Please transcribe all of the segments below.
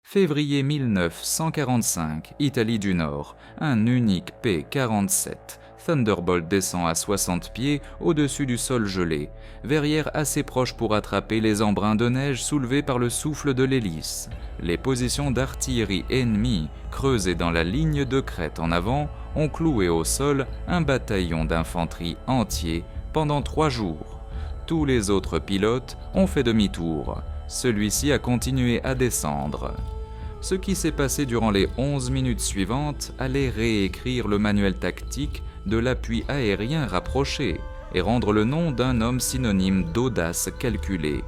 Février 1945, Italie du Nord, un unique P-47. Thunderbolt descend à 60 pieds au-dessus du sol gelé, verrière assez proche pour attraper les embruns de neige soulevés par le souffle de l'hélice. Les positions d'artillerie ennemies, creusées dans la ligne de crête en avant, ont cloué au sol un bataillon d'infanterie entier pendant 3 jours. Tous les autres pilotes ont fait demi-tour. Celui-ci a continué à descendre. Ce qui s'est passé durant les 11 minutes suivantes allait réécrire le manuel tactique de l'appui aérien rapproché et rendre le nom d'un homme synonyme d'audace calculée.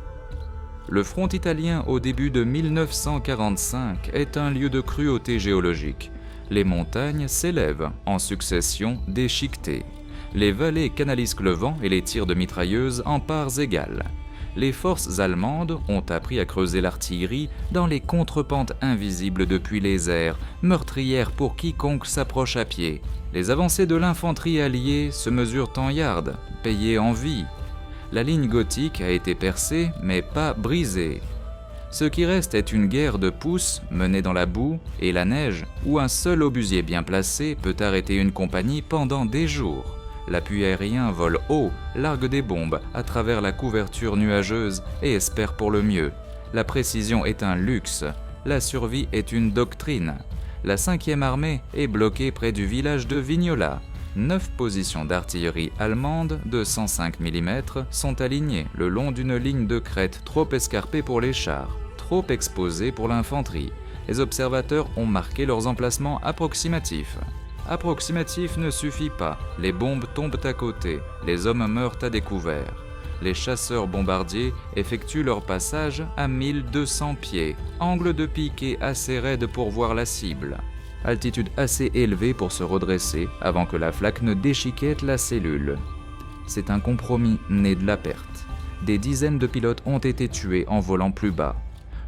Le front italien au début de 1945 est un lieu de cruauté géologique. Les montagnes s'élèvent en succession déchiquetées. Les vallées canalisent le vent et les tirs de mitrailleuses en parts égales. Les forces allemandes ont appris à creuser l'artillerie dans les contrepentes invisibles depuis les airs, meurtrières pour quiconque s'approche à pied. Les avancées de l'infanterie alliée se mesurent en yards, payées en vie. La ligne gothique a été percée, mais pas brisée. Ce qui reste est une guerre de pouces menée dans la boue et la neige, où un seul obusier bien placé peut arrêter une compagnie pendant des jours. L'appui aérien vole haut, largue des bombes à travers la couverture nuageuse et espère pour le mieux. La précision est un luxe, la survie est une doctrine. La 5e armée est bloquée près du village de Vignola. 9 positions d'artillerie allemande de 105 mm sont alignées le long d'une ligne de crête trop escarpée pour les chars, trop exposée pour l'infanterie. Les observateurs ont marqué leurs emplacements approximatifs. Approximatif ne suffit pas, les bombes tombent à côté, les hommes meurent à découvert. Les chasseurs bombardiers effectuent leur passage à 1200 pieds, angle de piqué assez raide pour voir la cible. Altitude assez élevée pour se redresser avant que la flaque ne déchiquette la cellule. C'est un compromis né de la perte. Des dizaines de pilotes ont été tués en volant plus bas.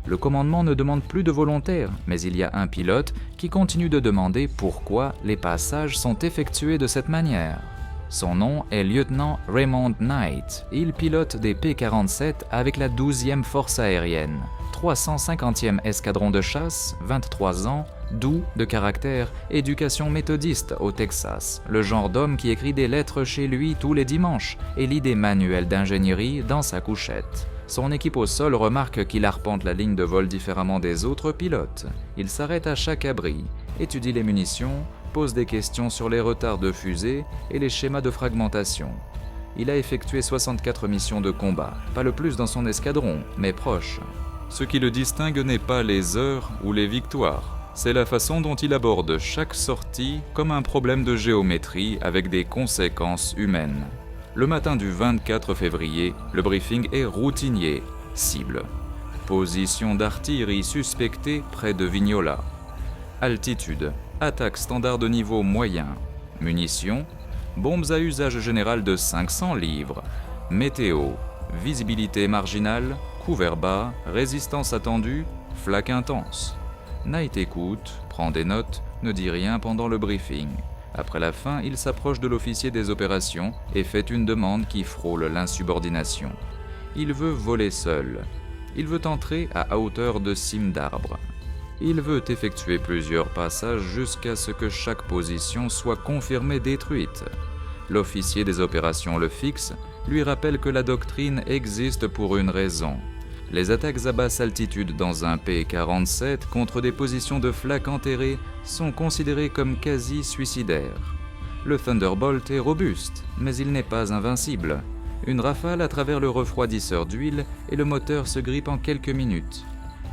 Le commandement ne demande plus de volontaires, mais il y a un pilote qui continue de demander pourquoi les passages sont effectués de cette manière. Son nom est lieutenant Raymond Knight. Il pilote des P-47 avec la 12e force aérienne. 350e escadron de chasse, 23 ans, doux de caractère, éducation méthodiste au Texas. Le genre d'homme qui écrit des lettres chez lui tous les dimanches et lit des manuels d'ingénierie dans sa couchette. Son équipe au sol remarque qu'il arpente la ligne de vol différemment des autres pilotes. Il s'arrête à chaque abri, étudie les munitions, pose des questions sur les retards de fusée et les schémas de fragmentation. Il a effectué 64 missions de combat, pas le plus dans son escadron, mais proche. Ce qui le distingue n'est pas les heures ou les victoires, c'est la façon dont il aborde chaque sortie comme un problème de géométrie avec des conséquences humaines. Le matin du 24 février, le briefing est routinier. Cible. Position d'artillerie suspectée près de Vignola. Altitude. Attaque standard de niveau moyen. Munitions. Bombes à usage général de 500 livres. Météo. Visibilité marginale. Couvert bas. Résistance attendue. Flaque intense. Knight écoute, prend des notes, ne dit rien pendant le briefing. Après la fin, il s'approche de l'officier des opérations et fait une demande qui frôle l'insubordination. Il veut voler seul. Il veut entrer à hauteur de cime d'arbre. Il veut effectuer plusieurs passages jusqu'à ce que chaque position soit confirmée détruite. L'officier des opérations le fixe, lui rappelle que la doctrine existe pour une raison. Les attaques à basse altitude dans un P-47 contre des positions de flaques enterrées sont considérées comme quasi suicidaires. Le Thunderbolt est robuste, mais il n'est pas invincible. Une rafale à travers le refroidisseur d'huile et le moteur se grippe en quelques minutes.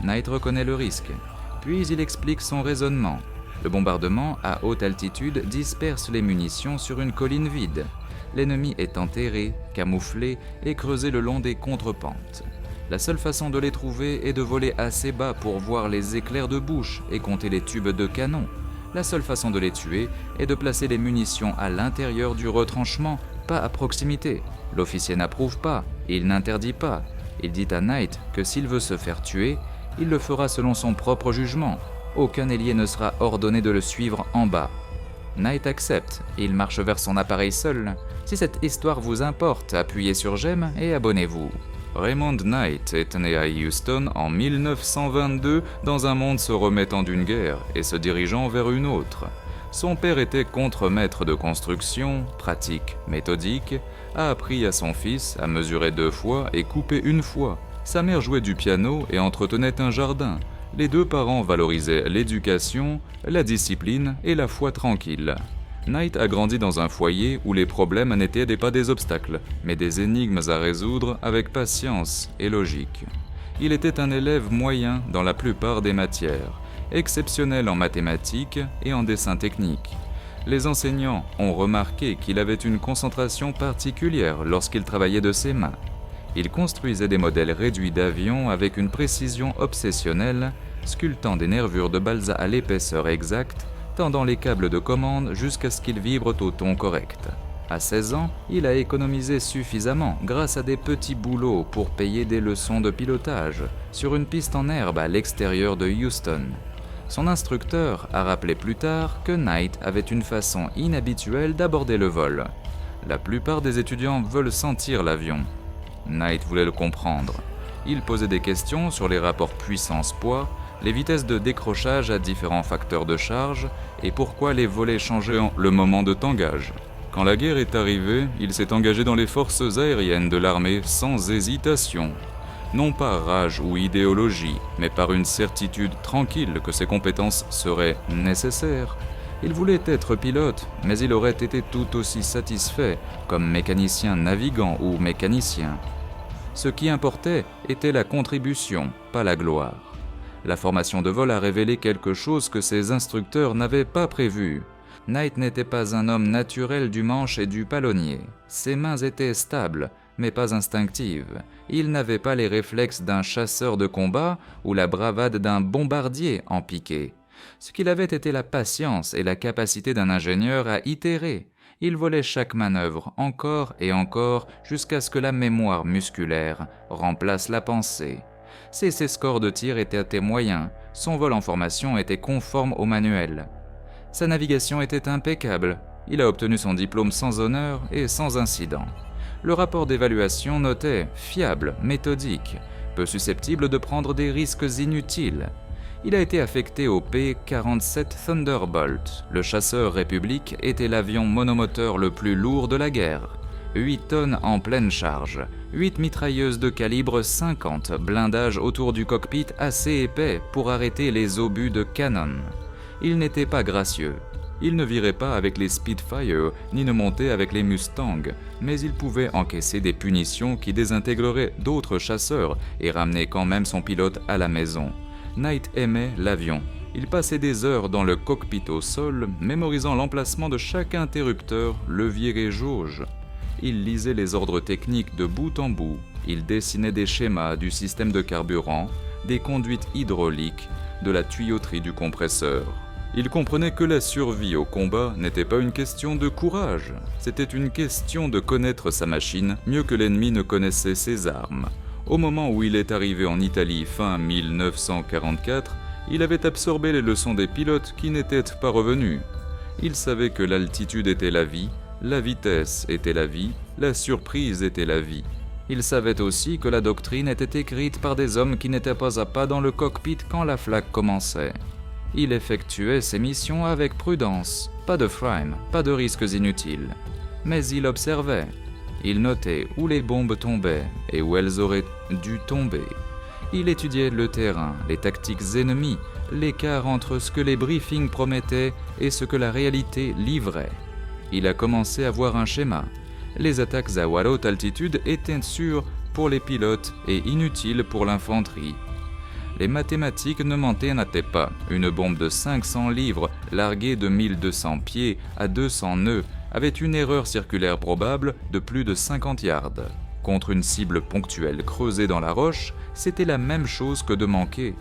Knight reconnaît le risque, puis il explique son raisonnement. Le bombardement à haute altitude disperse les munitions sur une colline vide. L'ennemi est enterré, camouflé et creusé le long des contrepentes. La seule façon de les trouver est de voler assez bas pour voir les éclairs de bouche et compter les tubes de canon. La seule façon de les tuer est de placer les munitions à l'intérieur du retranchement, pas à proximité. L'officier n'approuve pas, il n'interdit pas. Il dit à Knight que s'il veut se faire tuer, il le fera selon son propre jugement. Aucun ailier ne sera ordonné de le suivre en bas. Knight accepte, il marche vers son appareil seul. Si cette histoire vous importe, appuyez sur j'aime et abonnez-vous. Raymond Knight est né à Houston en 1922 dans un monde se remettant d'une guerre et se dirigeant vers une autre. Son père était contremaître de construction, pratique, méthodique, a appris à son fils à mesurer 2 fois et couper 1 fois. Sa mère jouait du piano et entretenait un jardin. Les 2 parents valorisaient l'éducation, la discipline et la foi tranquille. Knight a grandi dans un foyer où les problèmes n'étaient pas des obstacles, mais des énigmes à résoudre avec patience et logique. Il était un élève moyen dans la plupart des matières, exceptionnel en mathématiques et en dessin technique. Les enseignants ont remarqué qu'il avait une concentration particulière lorsqu'il travaillait de ses mains. Il construisait des modèles réduits d'avions avec une précision obsessionnelle, sculptant des nervures de balsa à l'épaisseur exacte, tendant les câbles de commande jusqu'à ce qu'ils vibrent au ton correct. À 16 ans, il a économisé suffisamment grâce à des petits boulots pour payer des leçons de pilotage sur une piste en herbe à l'extérieur de Houston. Son instructeur a rappelé plus tard que Knight avait une façon inhabituelle d'aborder le vol. La plupart des étudiants veulent sentir l'avion. Knight voulait le comprendre. Il posait des questions sur les rapports puissance-poids, les vitesses de décrochage à différents facteurs de charge et pourquoi les volets changeaient le moment de tangage. Quand la guerre est arrivée, il s'est engagé dans les forces aériennes de l'armée sans hésitation. Non par rage ou idéologie, mais par une certitude tranquille que ses compétences seraient nécessaires. Il voulait être pilote, mais il aurait été tout aussi satisfait comme mécanicien navigant ou mécanicien. Ce qui importait était la contribution, pas la gloire. La formation de vol a révélé quelque chose que ses instructeurs n'avaient pas prévu. Knight n'était pas un homme naturel du manche et du palonnier. Ses mains étaient stables, mais pas instinctives. Il n'avait pas les réflexes d'un chasseur de combat ou la bravade d'un bombardier en piqué. Ce qu'il avait était la patience et la capacité d'un ingénieur à itérer. Il volait chaque manœuvre encore et encore jusqu'à ce que la mémoire musculaire remplace la pensée. Ses scores de tir étaient moyens, son vol en formation était conforme au manuel. Sa navigation était impeccable, il a obtenu son diplôme sans honneur et sans incident. Le rapport d'évaluation notait fiable, méthodique, peu susceptible de prendre des risques inutiles. Il a été affecté au P-47 Thunderbolt. Le chasseur République était l'avion monomoteur le plus lourd de la guerre. 8 tonnes en pleine charge, 8 mitrailleuses de calibre 50, blindage autour du cockpit assez épais pour arrêter les obus de canon. Il n'était pas gracieux. Il ne virait pas avec les Spitfire, ni ne montait avec les Mustang, mais il pouvait encaisser des punitions qui désintégreraient d'autres chasseurs et ramener quand même son pilote à la maison. Knight aimait l'avion. Il passait des heures dans le cockpit au sol, mémorisant l'emplacement de chaque interrupteur, levier et jauge. Il lisait les ordres techniques de bout en bout. Il dessinait des schémas du système de carburant, des conduites hydrauliques, de la tuyauterie du compresseur. Il comprenait que la survie au combat n'était pas une question de courage, c'était une question de connaître sa machine mieux que l'ennemi ne connaissait ses armes. Au moment où il est arrivé en Italie fin 1944, il avait absorbé les leçons des pilotes qui n'étaient pas revenus. Il savait que l'altitude était la vie, la vitesse était la vie, la surprise était la vie. Il savait aussi que la doctrine était écrite par des hommes qui n'étaient pas à pas dans le cockpit quand la flaque commençait. Il effectuait ses missions avec prudence, pas de frime, pas de risques inutiles. Mais il observait. Il notait où les bombes tombaient et où elles auraient dû tomber. Il étudiait le terrain, les tactiques ennemies, l'écart entre ce que les briefings promettaient et ce que la réalité livrait. Il a commencé à voir un schéma. Les attaques à haute altitude étaient sûres pour les pilotes et inutiles pour l'infanterie. Les mathématiques ne mentaient pas. Une bombe de 500 livres larguée de 1200 pieds à 200 nœuds avait une erreur circulaire probable de plus de 50 yards. Contre une cible ponctuelle creusée dans la roche, c'était la même chose que de manquer.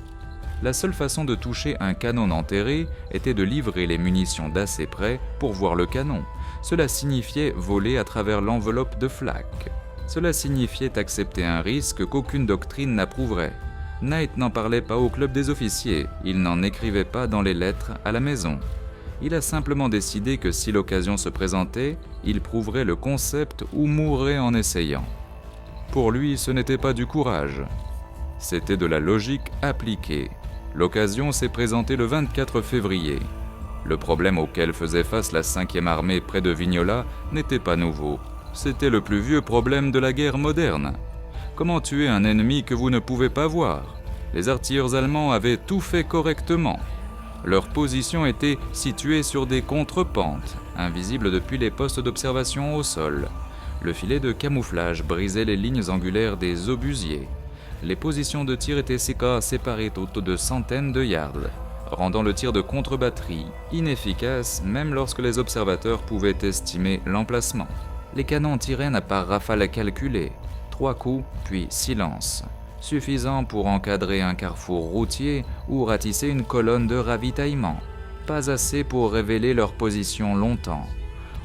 La seule façon de toucher un canon enterré était de livrer les munitions d'assez près pour voir le canon. Cela signifiait voler à travers l'enveloppe de flak. Cela signifiait accepter un risque qu'aucune doctrine n'approuverait. Knight n'en parlait pas au club des officiers, il n'en écrivait pas dans les lettres à la maison. Il a simplement décidé que si l'occasion se présentait, il prouverait le concept ou mourrait en essayant. Pour lui, ce n'était pas du courage. C'était de la logique appliquée. L'occasion s'est présentée le 24 février. Le problème auquel faisait face la 5e armée près de Vignola n'était pas nouveau. C'était le plus vieux problème de la guerre moderne. Comment tuer un ennemi que vous ne pouvez pas voir? Les artilleurs allemands avaient tout fait correctement. Leur position était située sur des contrepentes, invisibles depuis les postes d'observation au sol. Le filet de camouflage brisait les lignes angulaires des obusiers. Les positions de tir étaient séparées de centaines de yards, rendant le tir de contre-batterie inefficace même lorsque les observateurs pouvaient estimer l'emplacement. Les canons tiraient à part rafale calculée, 3 coups, puis silence, suffisant pour encadrer un carrefour routier ou ratisser une colonne de ravitaillement, pas assez pour révéler leur position longtemps.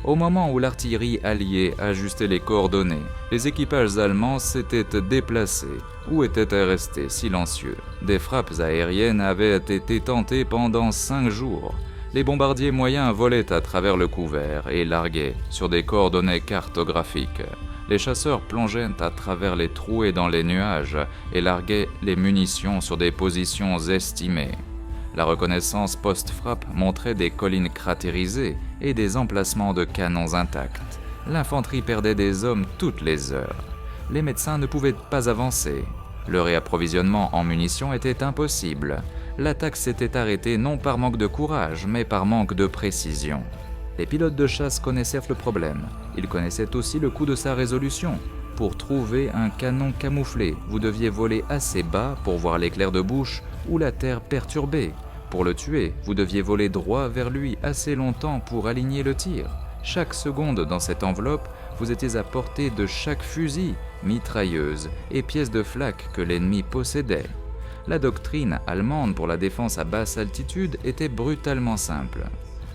Au moment où l'artillerie alliée ajustait les coordonnées, les équipages allemands s'étaient déplacés ou étaient restés silencieux. Des frappes aériennes avaient été tentées pendant 5 jours. Les bombardiers moyens volaient à travers le couvert et larguaient sur des coordonnées cartographiques. Les chasseurs plongeaient à travers les trous et dans les nuages et larguaient les munitions sur des positions estimées. La reconnaissance post-frappe montrait des collines cratérisées et des emplacements de canons intacts. L'infanterie perdait des hommes toutes les heures. Les médecins ne pouvaient pas avancer. Le réapprovisionnement en munitions était impossible. L'attaque s'était arrêtée non par manque de courage, mais par manque de précision. Les pilotes de chasse connaissaient le problème. Ils connaissaient aussi le coût de sa résolution. Pour trouver un canon camouflé, vous deviez voler assez bas pour voir l'éclair de bouche ou la terre perturbée. Pour le tuer, vous deviez voler droit vers lui assez longtemps pour aligner le tir. Chaque seconde dans cette enveloppe, vous étiez à portée de chaque fusil, mitrailleuse et pièce de flak que l'ennemi possédait. La doctrine allemande pour la défense à basse altitude était brutalement simple.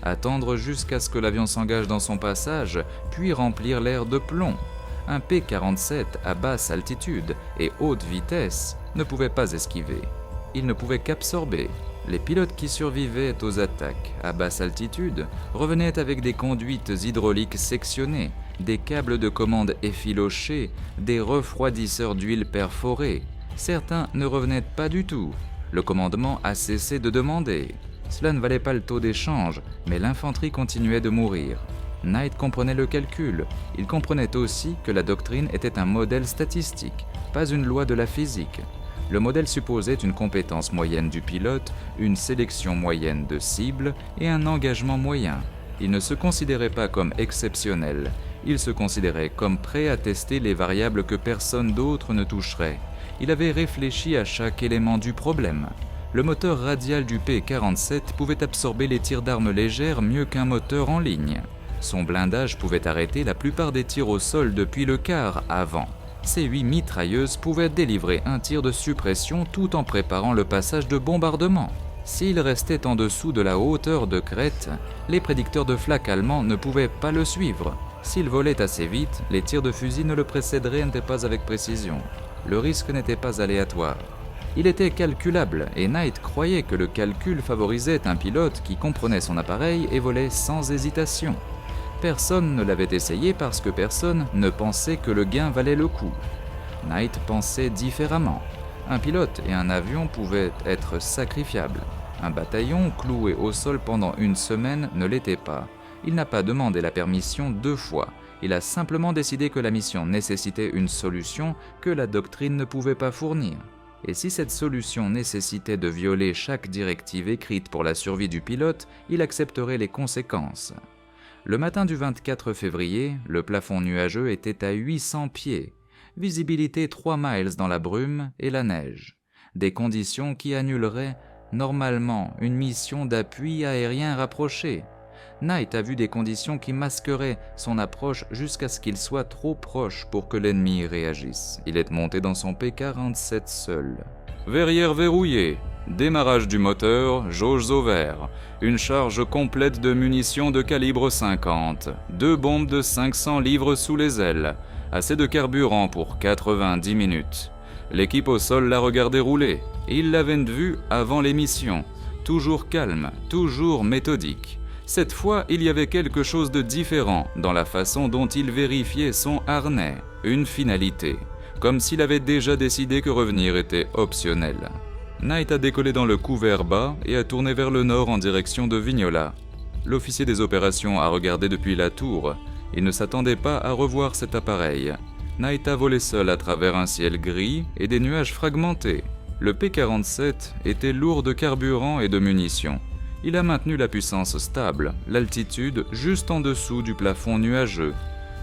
Attendre jusqu'à ce que l'avion s'engage dans son passage, puis remplir l'air de plomb. Un P-47 à basse altitude et haute vitesse ne pouvait pas esquiver. Il ne pouvait qu'absorber. Les pilotes qui survivaient aux attaques à basse altitude revenaient avec des conduites hydrauliques sectionnées, des câbles de commande effilochés, des refroidisseurs d'huile perforés. Certains ne revenaient pas du tout. Le commandement a cessé de demander. Cela ne valait pas le taux d'échange, mais l'infanterie continuait de mourir. Knight comprenait le calcul. Il comprenait aussi que la doctrine était un modèle statistique, pas une loi de la physique. Le modèle supposait une compétence moyenne du pilote, une sélection moyenne de cibles et un engagement moyen. Il ne se considérait pas comme exceptionnel. Il se considérait comme prêt à tester les variables que personne d'autre ne toucherait. Il avait réfléchi à chaque élément du problème. Le moteur radial du P-47 pouvait absorber les tirs d'armes légères mieux qu'un moteur en ligne. Son blindage pouvait arrêter la plupart des tirs au sol depuis le quart avant. Ces 8 mitrailleuses pouvaient délivrer un tir de suppression tout en préparant le passage de bombardement. S'il restait en dessous de la hauteur de crête, les prédicteurs de flak allemands ne pouvaient pas le suivre. S'il volait assez vite, les tirs de fusil ne le précéderaient pas avec précision. Le risque n'était pas aléatoire. Il était calculable et Knight croyait que le calcul favorisait un pilote qui comprenait son appareil et volait sans hésitation. Personne ne l'avait essayé parce que personne ne pensait que le gain valait le coup. Knight pensait différemment. Un pilote et un avion pouvaient être sacrifiables. Un bataillon cloué au sol pendant une semaine ne l'était pas. Il n'a pas demandé la permission 2 fois. Il a simplement décidé que la mission nécessitait une solution que la doctrine ne pouvait pas fournir. Et si cette solution nécessitait de violer chaque directive écrite pour la survie du pilote, il accepterait les conséquences. Le matin du 24 février, le plafond nuageux était à 800 pieds. Visibilité 3 miles dans la brume et la neige. Des conditions qui annuleraient normalement une mission d'appui aérien rapproché. Knight a vu des conditions qui masqueraient son approche jusqu'à ce qu'il soit trop proche pour que l'ennemi réagisse. Il est monté dans son P-47 seul. Verrière verrouillée, démarrage du moteur, jauges au vert, une charge complète de munitions de calibre 50, 2 bombes de 500 livres sous les ailes, assez de carburant pour 90 minutes. L'équipe au sol l'a regardé rouler, et ils l'avaient vu avant l'émission, toujours calme, toujours méthodique. Cette fois, il y avait quelque chose de différent dans la façon dont il vérifiait son harnais, une finalité. comme s'il avait déjà décidé que revenir était optionnel. Knight a décollé dans le couvert bas et a tourné vers le nord en direction de Vignola. L'officier des opérations a regardé depuis la tour. Il ne s'attendait pas à revoir cet appareil. Knight a volé seul à travers un ciel gris et des nuages fragmentés. Le P-47 était lourd de carburant et de munitions. Il a maintenu la puissance stable, l'altitude juste en dessous du plafond nuageux.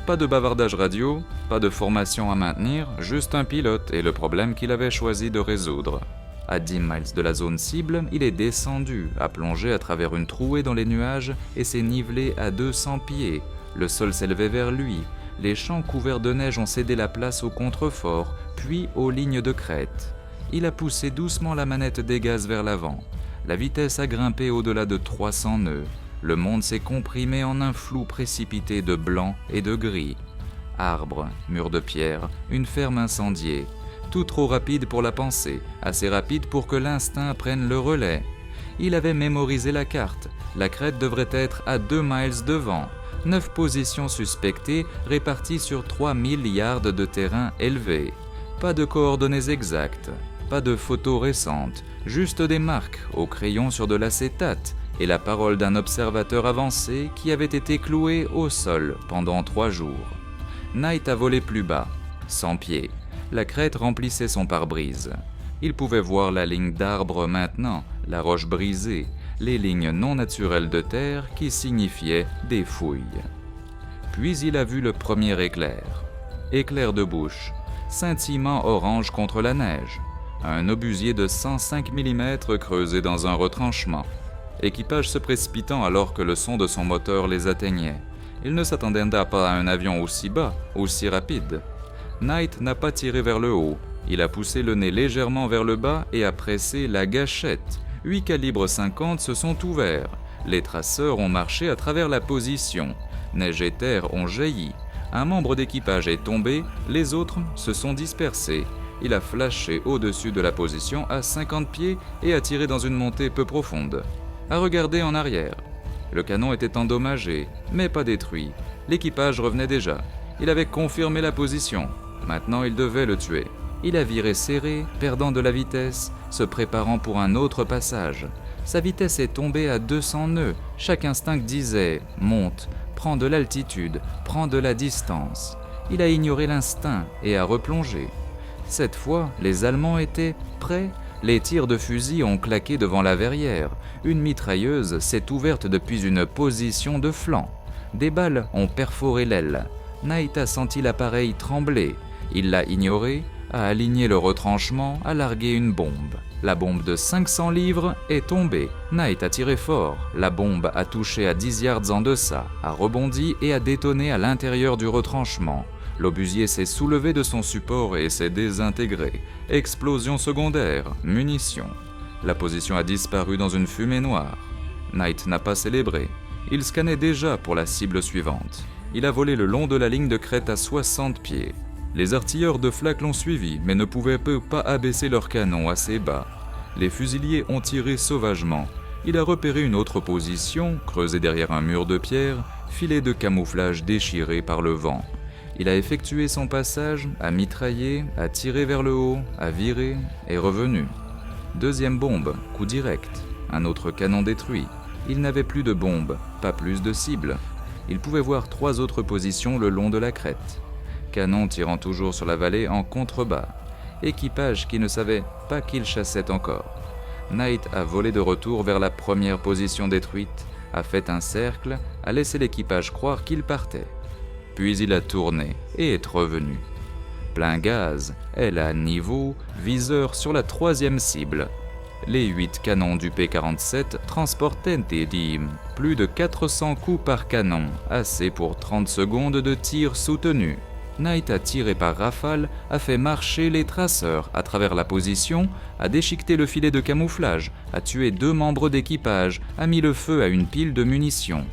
Pas de bavardage radio, pas de formation à maintenir, juste un pilote et le problème qu'il avait choisi de résoudre. À 10 miles de la zone cible, il est descendu, a plongé à travers une trouée dans les nuages et s'est nivelé à 200 pieds. Le sol s'élevait vers lui. Les champs couverts de neige ont cédé la place aux contreforts, puis aux lignes de crête. Il a poussé doucement la manette des gaz vers l'avant. La vitesse a grimpé au-delà de 300 nœuds. Le monde s'est comprimé en un flou précipité de blanc et de gris. Arbres, murs de pierre, une ferme incendiée. Tout trop rapide pour la pensée, assez rapide pour que l'instinct prenne le relais. Il avait mémorisé la carte. La crête devrait être à 2 miles devant. 9 positions suspectées réparties sur 3000 yards de terrain élevé. Pas de coordonnées exactes, pas de photos récentes, juste des marques au crayon sur de l'acétate et la parole d'un observateur avancé qui avait été cloué au sol pendant 3 jours. Knight a volé plus bas, 100 pieds. La crête remplissait son pare-brise. Il pouvait voir la ligne d'arbres maintenant, la roche brisée, les lignes non naturelles de terre qui signifiaient des fouilles. Puis il a vu le premier éclair. Éclair de bouche, scintillement orange contre la neige. Un obusier de 105 mm creusé dans un retranchement. Équipage se précipitant alors que le son de son moteur les atteignait. Il ne s'attendait pas à un avion aussi bas, aussi rapide. Knight n'a pas tiré vers le haut. Il a poussé le nez légèrement vers le bas et a pressé la gâchette. 8 calibres 50 se sont ouverts. Les traceurs ont marché à travers la position. Neige et terre ont jailli. Un membre d'équipage est tombé, les autres se sont dispersés. Il a flashé au-dessus de la position à 50 pieds et a tiré dans une montée peu profonde. A regardé en arrière. Le canon était endommagé, mais pas détruit. L'équipage revenait déjà. Il avait confirmé la position. Maintenant, il devait le tuer. Il a viré serré, perdant de la vitesse, se préparant pour un autre passage. Sa vitesse est tombée à 200 nœuds. Chaque instinct disait « monte, prends de l'altitude, prends de la distance ». Il a ignoré l'instinct et a replongé. Cette fois, les Allemands étaient prêts. Les tirs de fusil ont claqué devant la verrière. Une mitrailleuse s'est ouverte depuis une position de flanc. Des balles ont perforé l'aile. Knight a senti l'appareil trembler. Il l'a ignoré, a aligné le retranchement, a largué une bombe. La bombe de 500 livres est tombée. Knight a tiré fort. La bombe a touché à 10 yards en deçà, a rebondi et a détonné à l'intérieur du retranchement. L'obusier s'est soulevé de son support et s'est désintégré. Explosion secondaire, munitions. La position a disparu dans une fumée noire. Knight n'a pas célébré. Il scannait déjà pour la cible suivante. Il a volé le long de la ligne de crête à 60 pieds. Les artilleurs de flak l'ont suivi, mais ne pouvaient pas abaisser leurs canons assez bas. Les fusiliers ont tiré sauvagement. Il a repéré une autre position, creusée derrière un mur de pierre, filet de camouflage déchiré par le vent. Il a effectué son passage, a mitraillé, a tiré vers le haut, a viré et revenu. Deuxième bombe, coup direct. Un autre canon détruit. Il n'avait plus de bombes, pas plus de cibles. Il pouvait voir 3 autres positions le long de la crête. Canon tirant toujours sur la vallée en contrebas. Équipage qui ne savait pas qu'il chassait encore. Knight a volé de retour vers la première position détruite, a fait un cercle, a laissé l'équipage croire qu'il partait. Puis il a tourné et est revenu. Plein gaz, aile à niveau, viseur sur la 3e cible. Les 8 canons du P-47 transportaient plus de 400 coups par canon, assez pour 30 secondes de tir soutenu. Knight a tiré par rafale, a fait marcher les traceurs à travers la position, a déchiqueté le filet de camouflage, a tué 2 membres d'équipage, a mis le feu à une pile de munitions.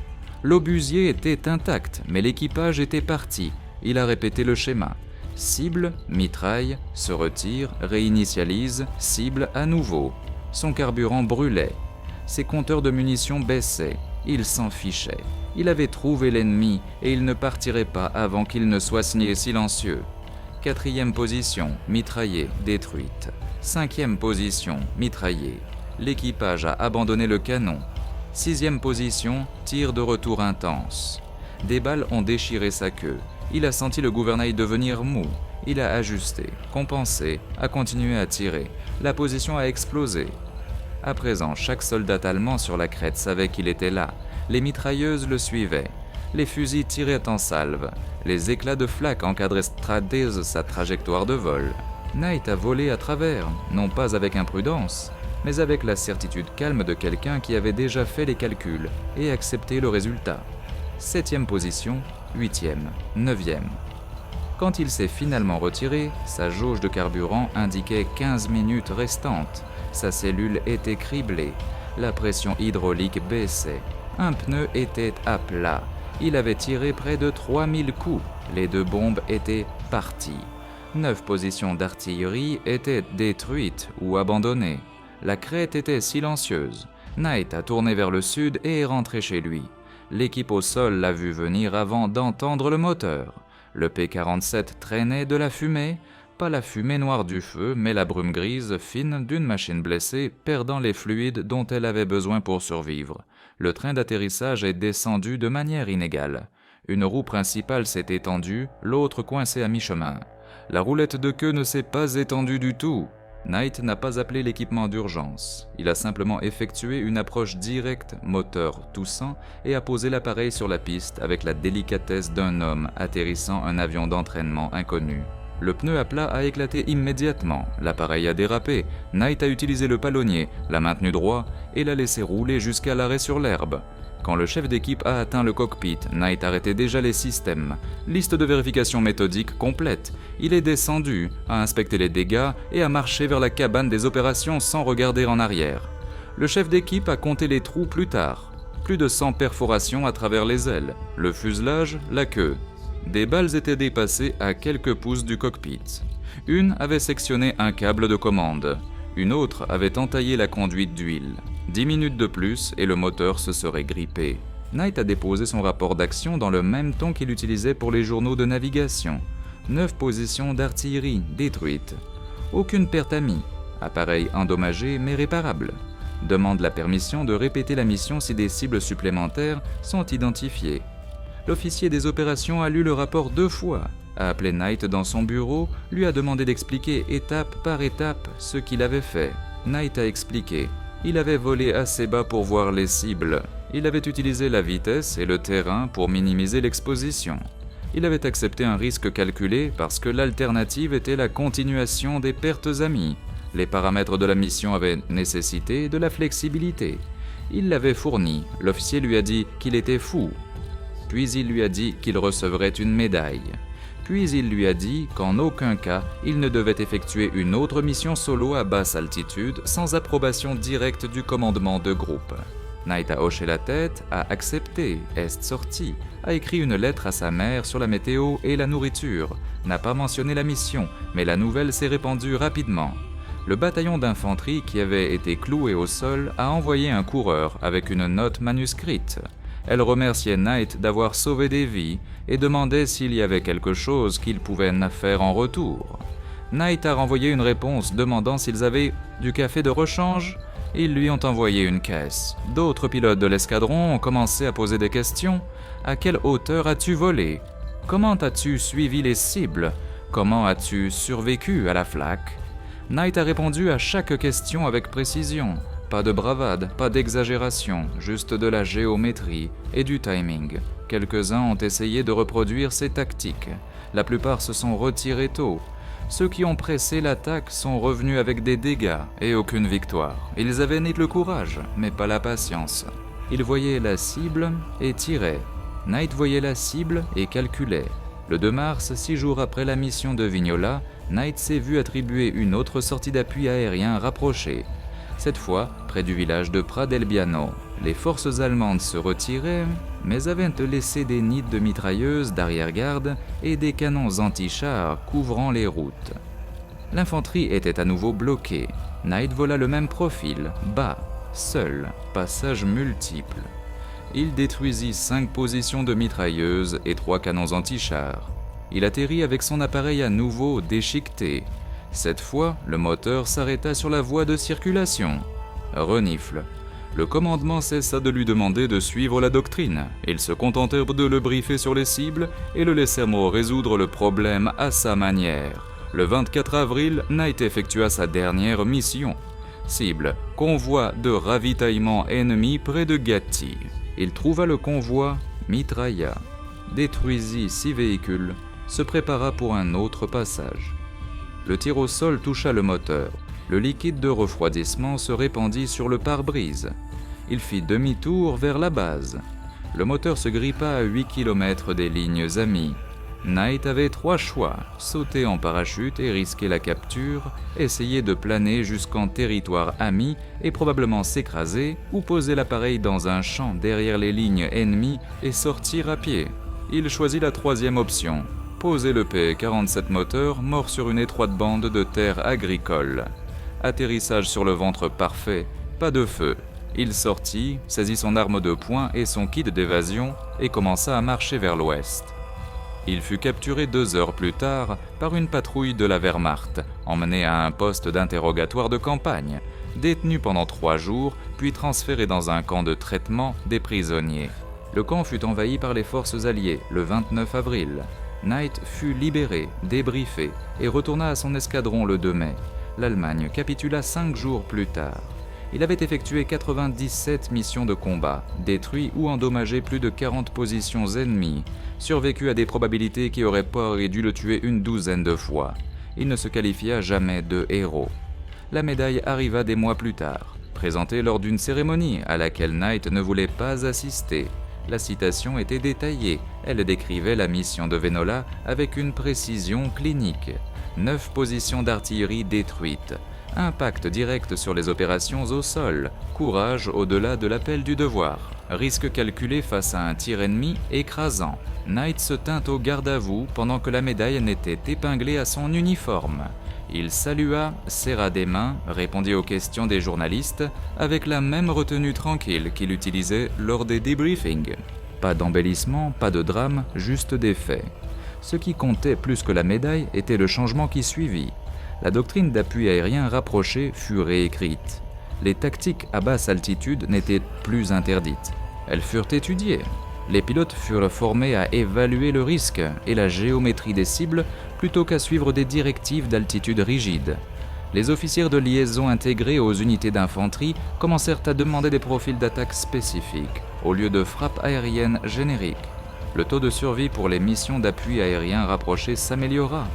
L'obusier était intact, mais l'équipage était parti. Il a répété le schéma. Cible, mitraille, se retire, réinitialise, cible à nouveau. Son carburant brûlait. Ses compteurs de munitions baissaient. Il s'en fichait. Il avait trouvé l'ennemi et il ne partirait pas avant qu'il ne soit signé silencieux. Quatrième position, mitraillée, détruite. Cinquième position, mitraillée. L'équipage a abandonné le canon. Sixième position, tir de retour intense. Des balles ont déchiré sa queue. Il a senti le gouvernail devenir mou. Il a ajusté, compensé, a continué à tirer. La position a explosé. À présent, chaque soldat allemand sur la crête savait qu'il était là. Les mitrailleuses le suivaient. Les fusils tiraient en salve. Les éclats de flaques encadraient Stradaise sa trajectoire de vol. Knight a volé à travers, non pas avec imprudence, mais avec la certitude calme de quelqu'un qui avait déjà fait les calculs et accepté le résultat. 7e position, 8e, 9e. Quand il s'est finalement retiré, sa jauge de carburant indiquait 15 minutes restantes. Sa cellule était criblée. La pression hydraulique baissait. Un pneu était à plat. Il avait tiré près de 3000 coups. Les 2 bombes étaient parties. 9 positions d'artillerie étaient détruites ou abandonnées. La crête était silencieuse. Knight a tourné vers le sud et est rentré chez lui. L'équipe au sol l'a vu venir avant d'entendre le moteur. Le P-47 traînait de la fumée, pas la fumée noire du feu, mais la brume grise fine d'une machine blessée perdant les fluides dont elle avait besoin pour survivre. Le train d'atterrissage est descendu de manière inégale. Une roue principale s'est étendue, l'autre coincée à mi-chemin. La roulette de queue ne s'est pas étendue du tout. Knight n'a pas appelé l'équipement d'urgence. Il a simplement effectué une approche directe, moteur toussant, et a posé l'appareil sur la piste avec la délicatesse d'un homme atterrissant un avion d'entraînement inconnu. Le pneu à plat a éclaté immédiatement, l'appareil a dérapé, Knight a utilisé le palonnier, l'a maintenu droit et l'a laissé rouler jusqu'à l'arrêt sur l'herbe. Quand le chef d'équipe a atteint le cockpit, Knight arrêtait déjà les systèmes. Liste de vérification méthodique complète. Il est descendu, a inspecté les dégâts et a marché vers la cabane des opérations sans regarder en arrière. Le chef d'équipe a compté les trous plus tard. Plus de 100 perforations à travers les ailes, le fuselage, la queue. Des balles étaient dépassées à quelques pouces du cockpit. Une avait sectionné un câble de commande. Une autre avait entaillé la conduite d'huile. 10 minutes de plus et le moteur se serait grippé. Knight a déposé son rapport d'action dans le même ton qu'il utilisait pour les journaux de navigation. 9 positions d'artillerie détruites. Aucune perte amie. Appareil endommagé mais réparable. Demande la permission de répéter la mission si des cibles supplémentaires sont identifiées. L'officier des opérations a lu le rapport 2 fois, a appelé Knight dans son bureau, lui a demandé d'expliquer étape par étape ce qu'il avait fait. Knight a expliqué. Il avait volé assez bas pour voir les cibles. Il avait utilisé la vitesse et le terrain pour minimiser l'exposition. Il avait accepté un risque calculé parce que l'alternative était la continuation des pertes amies. Les paramètres de la mission avaient nécessité de la flexibilité. Il l'avait fourni. L'officier lui a dit qu'il était fou. Puis il lui a dit qu'il recevrait une médaille. Puis il lui a dit qu'en aucun cas, il ne devait effectuer une autre mission solo à basse altitude sans approbation directe du commandement de groupe. Knight a hoché la tête, a accepté, est sorti, a écrit une lettre à sa mère sur la météo et la nourriture, n'a pas mentionné la mission, mais la nouvelle s'est répandue rapidement. Le bataillon d'infanterie qui avait été cloué au sol a envoyé un coureur avec une note manuscrite. Elle remerciait Knight d'avoir sauvé des vies et demandait s'il y avait quelque chose qu'il pouvait faire en retour. Knight a renvoyé une réponse demandant s'ils avaient du café de rechange. Ils lui ont envoyé une caisse. D'autres pilotes de l'escadron ont commencé à poser des questions. À quelle hauteur as-tu volé? Comment as-tu suivi les cibles? Comment as-tu survécu à la flaque? Knight a répondu à chaque question avec précision. Pas de bravade, pas d'exagération, juste de la géométrie et du timing. Quelques-uns ont essayé de reproduire ces tactiques. La plupart se sont retirés tôt. Ceux qui ont pressé l'attaque sont revenus avec des dégâts et aucune victoire. Ils avaient ni le courage, mais pas la patience. Ils voyaient la cible et tiraient. Knight voyait la cible et calculait. Le 2 mars, 6 jours après la mission de Vignola, Knight s'est vu attribuer une autre sortie d'appui aérien rapprochée. Cette fois, près du village de Pradelbiano, les forces allemandes se retiraient, mais avaient laissé des nids de mitrailleuses d'arrière-garde et des canons anti-chars couvrant les routes. L'infanterie était à nouveau bloquée. Knight vola le même profil, bas, seul, passage multiple. Il détruisit 5 positions de mitrailleuses et 3 canons anti-chars. Il atterrit avec son appareil à nouveau déchiqueté. Cette fois, le moteur s'arrêta sur la voie de circulation. Renifle. Le commandement cessa de lui demander de suivre la doctrine. Ils se contentèrent de le briefer sur les cibles et le laissèrent résoudre le problème à sa manière. Le 24 avril, Knight effectua sa dernière mission. Cible, convoi de ravitaillement ennemi près de Gatti. Il trouva le convoi, mitrailla, détruisit 6 véhicules, se prépara pour un autre passage. Le tir au sol toucha le moteur. Le liquide de refroidissement se répandit sur le pare-brise. Il fit demi-tour vers la base. Le moteur se grippa à 8 km des lignes amies. Knight avait 3 choix, sauter en parachute et risquer la capture, essayer de planer jusqu'en territoire ami et probablement s'écraser, ou poser l'appareil dans un champ derrière les lignes ennemies et sortir à pied. Il choisit la 3e option, poser le P-47 moteur mort sur une étroite bande de terre agricole. Atterrissage sur le ventre parfait, pas de feu. Il sortit, saisit son arme de poing et son kit d'évasion et commença à marcher vers l'ouest. Il fut capturé 2 heures plus tard par une patrouille de la Wehrmacht, emmené à un poste d'interrogatoire de campagne, détenu pendant 3 jours, puis transféré dans un camp de traitement des prisonniers. Le camp fut envahi par les forces alliées le 29 avril. Knight fut libéré, débriefé et retourna à son escadron le 2 mai. L'Allemagne capitula 5 jours plus tard. Il avait effectué 97 missions de combat, détruit ou endommagé plus de 40 positions ennemies, survécu à des probabilités qui auraient pas dû le tuer une 12aine de fois. Il ne se qualifia jamais de héros. La médaille arriva des mois plus tard, présentée lors d'une cérémonie à laquelle Knight ne voulait pas assister. La citation était détaillée, elle décrivait la mission de Venola avec une précision clinique. 9 positions d'artillerie détruites. Impact direct sur les opérations au sol. Courage au-delà de l'appel du devoir. Risque calculé face à un tir ennemi écrasant. Knight se tint au garde à vous pendant que la médaille n'était épinglée à son uniforme. Il salua, serra des mains, répondit aux questions des journalistes avec la même retenue tranquille qu'il utilisait lors des débriefings. Pas d'embellissement, pas de drame, juste des faits. Ce qui comptait plus que la médaille était le changement qui suivit. La doctrine d'appui aérien rapproché fut réécrite. Les tactiques à basse altitude n'étaient plus interdites. Elles furent étudiées. Les pilotes furent formés à évaluer le risque et la géométrie des cibles plutôt qu'à suivre des directives d'altitude rigides. Les officiers de liaison intégrés aux unités d'infanterie commencèrent à demander des profils d'attaque spécifiques, au lieu de frappes aériennes génériques. Le taux de survie pour les missions d'appui aérien rapproché s'améliora.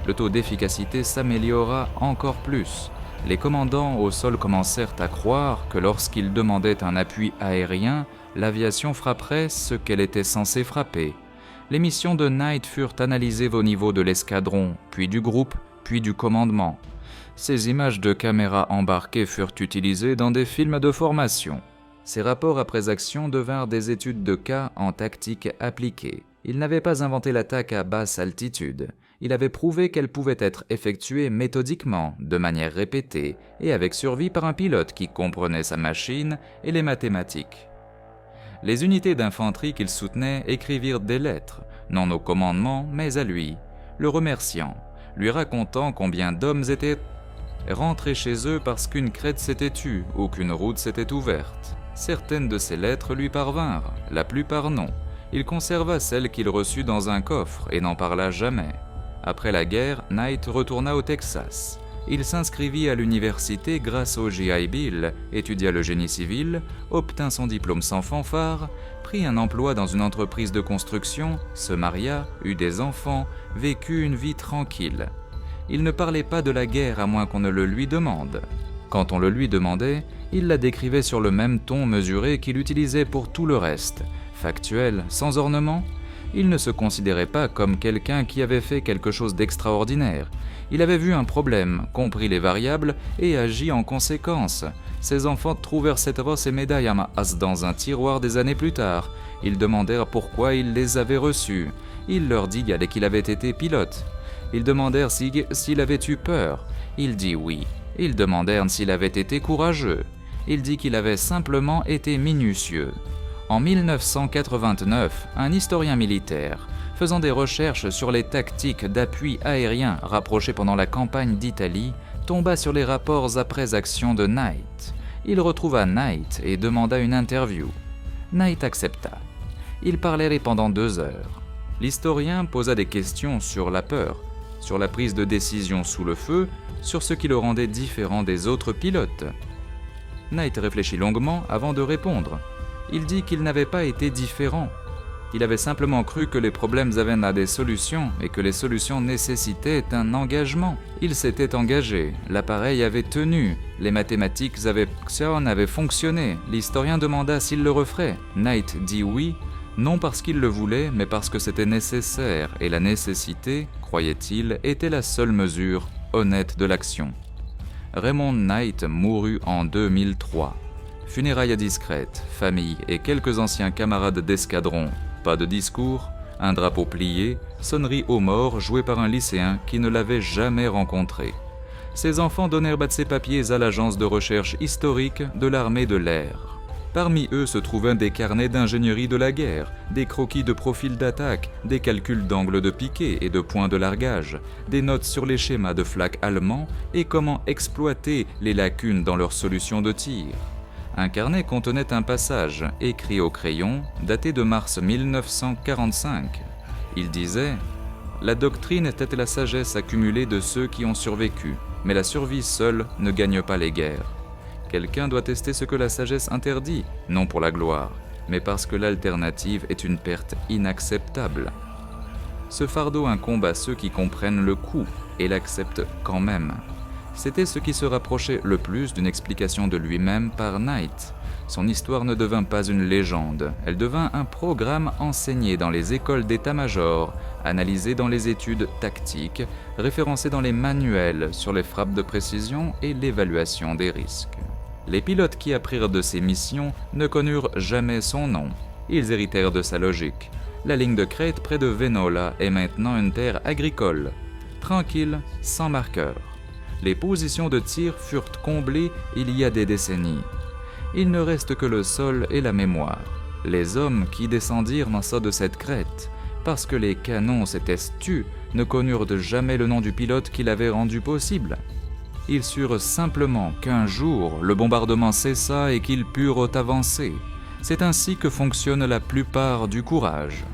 Le taux d'efficacité s'améliora encore plus. Les commandants au sol commencèrent à croire que lorsqu'ils demandaient un appui aérien, l'aviation frapperait ce qu'elle était censée frapper. Les missions de Knight furent analysées au niveau de l'escadron, puis du groupe, puis du commandement. Ces images de caméras embarquées furent utilisées dans des films de formation. Ces rapports après action devinrent des études de cas en tactique appliquée. Il n'avait pas inventé l'attaque à basse altitude. Il avait prouvé qu'elle pouvait être effectuée méthodiquement, de manière répétée, et avec survie par un pilote qui comprenait sa machine et les mathématiques. Les unités d'infanterie qu'il soutenait écrivirent des lettres, non au commandement, mais à lui, le remerciant, lui racontant combien d'hommes étaient rentrés chez eux parce qu'une crête s'était tue ou qu'une route s'était ouverte. Certaines de ces lettres lui parvinrent, la plupart non. Il conserva celles qu'il reçut dans un coffre et n'en parla jamais. Après la guerre, Knight retourna au Texas. Il s'inscrivit à l'université grâce au GI Bill, étudia le génie civil, obtint son diplôme sans fanfare, prit un emploi dans une entreprise de construction, se maria, eut des enfants, vécut une vie tranquille. Il ne parlait pas de la guerre à moins qu'on ne le lui demande. Quand on le lui demandait, il la décrivait sur le même ton mesuré qu'il utilisait pour tout le reste, factuel, sans ornement. Il ne se considérait pas comme quelqu'un qui avait fait quelque chose d'extraordinaire. Il avait vu un problème, compris les variables et agi en conséquence. Ses enfants trouvèrent cette rosse et médaille Hamas dans un tiroir des années plus tard. Ils demandèrent pourquoi il les avait reçus. Il leur dit qu'il avait été pilote. Ils demandèrent s'il avait eu peur. Il dit oui. Ils demandèrent s'il avait été courageux. Il dit qu'il avait simplement été minutieux. En 1989, un historien militaire faisant des recherches sur les tactiques d'appui aérien rapprochées pendant la campagne d'Italie, tomba sur les rapports après-action de Knight. Il retrouva Knight et demanda une interview. Knight accepta. Ils parlèrent pendant 2 heures. L'historien posa des questions sur la peur, sur la prise de décision sous le feu, sur ce qui le rendait différent des autres pilotes. Knight réfléchit longuement avant de répondre. Il dit qu'il n'avait pas été différent. Il avait simplement cru que les problèmes avaient des solutions et que les solutions nécessitaient un engagement. Il s'était engagé, l'appareil avait tenu, les mathématiques avaient fonctionné. L'historien demanda s'il le referait. Knight dit oui, non parce qu'il le voulait, mais parce que c'était nécessaire, et la nécessité, croyait-il, était la seule mesure honnête de l'action. Raymond Knight mourut en 2003. Funérailles discrètes, famille et quelques anciens camarades d'escadron. Pas de discours, un drapeau plié, sonnerie aux morts jouée par un lycéen qui ne l'avait jamais rencontré. Ses enfants donnèrent ses papiers à l'agence de recherche historique de l'armée de l'air. Parmi eux se trouvaient des carnets d'ingénierie de la guerre, des croquis de profil d'attaque, des calculs d'angle de piqué et de points de largage, des notes sur les schémas de flak allemands et comment exploiter les lacunes dans leurs solutions de tir. Un carnet contenait un passage, écrit au crayon, daté de mars 1945. Il disait « La doctrine était la sagesse accumulée de ceux qui ont survécu, mais la survie seule ne gagne pas les guerres. Quelqu'un doit tester ce que la sagesse interdit, non pour la gloire, mais parce que l'alternative est une perte inacceptable. Ce fardeau incombe à ceux qui comprennent le coût et l'acceptent quand même. » C'était ce qui se rapprochait le plus d'une explication de lui-même par Knight. Son histoire ne devint pas une légende, elle devint un programme enseigné dans les écoles d'état-major, analysé dans les études tactiques, référencé dans les manuels sur les frappes de précision et l'évaluation des risques. Les pilotes qui apprirent de ses missions ne connurent jamais son nom. Ils héritèrent de sa logique. La ligne de crête près de Venola est maintenant une terre agricole, tranquille, sans marqueur. Les positions de tir furent comblées il y a des décennies. Il ne reste que le sol et la mémoire. Les hommes qui descendirent n'en sortent de cette crête, parce que les canons s'étaient tus, ne connurent jamais le nom du pilote qui l'avait rendu possible. Ils surent simplement qu'un jour, le bombardement cessa et qu'ils purent avancer. C'est ainsi que fonctionne la plupart du courage.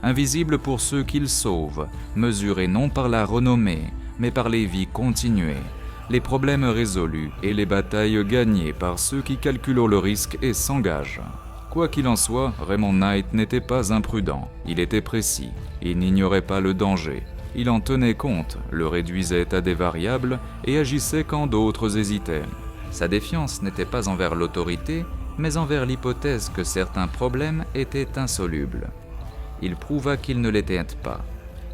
Invisible pour ceux qu'ils sauvent, mesuré non par la renommée, mais par les vies continuées, les problèmes résolus et les batailles gagnées par ceux qui calculent le risque et s'engagent. Quoi qu'il en soit, Raymond Knight n'était pas imprudent, il était précis, il n'ignorait pas le danger, il en tenait compte, le réduisait à des variables et agissait quand d'autres hésitaient. Sa défiance n'était pas envers l'autorité, mais envers l'hypothèse que certains problèmes étaient insolubles. Il prouva qu'ils ne l'étaient pas.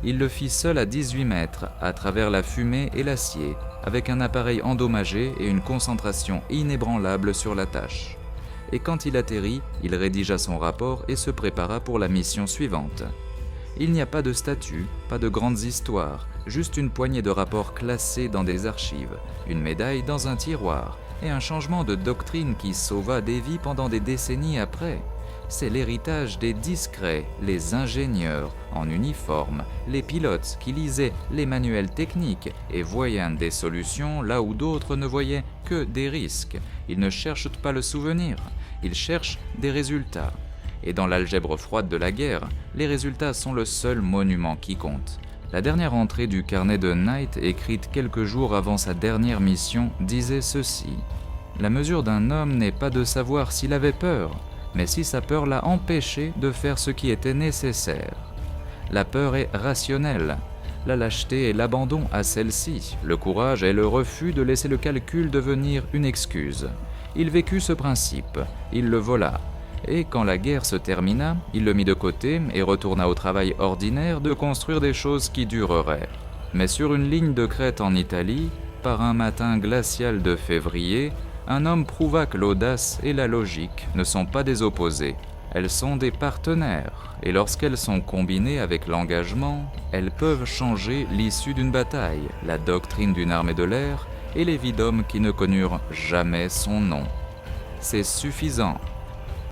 Il le fit seul à 18 mètres, à travers la fumée et l'acier, avec un appareil endommagé et une concentration inébranlable sur la tâche. Et quand il atterrit, il rédigea son rapport et se prépara pour la mission suivante. Il n'y a pas de statut, pas de grandes histoires, juste une poignée de rapports classés dans des archives, une médaille dans un tiroir, et un changement de doctrine qui sauva des vies pendant des décennies après. C'est l'héritage des discrets, les ingénieurs en uniforme, les pilotes qui lisaient les manuels techniques et voyaient des solutions là où d'autres ne voyaient que des risques. Ils ne cherchent pas le souvenir, ils cherchent des résultats. Et dans l'algèbre froide de la guerre, les résultats sont le seul monument qui compte. La dernière entrée du carnet de Knight, écrite quelques jours avant sa dernière mission, disait ceci. « La mesure d'un homme n'est pas de savoir s'il avait peur, mais si sa peur l'a empêché de faire ce qui était nécessaire. La peur est rationnelle, la lâcheté est l'abandon à celle-ci, le courage est le refus de laisser le calcul devenir une excuse. Il vécut ce principe, il le vola, et quand la guerre se termina, il le mit de côté et retourna au travail ordinaire de construire des choses qui dureraient. Mais sur une ligne de crête en Italie, par un matin glacial de février, un homme prouva que l'audace et la logique ne sont pas des opposés, elles sont des partenaires, et lorsqu'elles sont combinées avec l'engagement, elles peuvent changer l'issue d'une bataille, la doctrine d'une armée de l'air et les vies d'hommes qui ne connurent jamais son nom. C'est suffisant.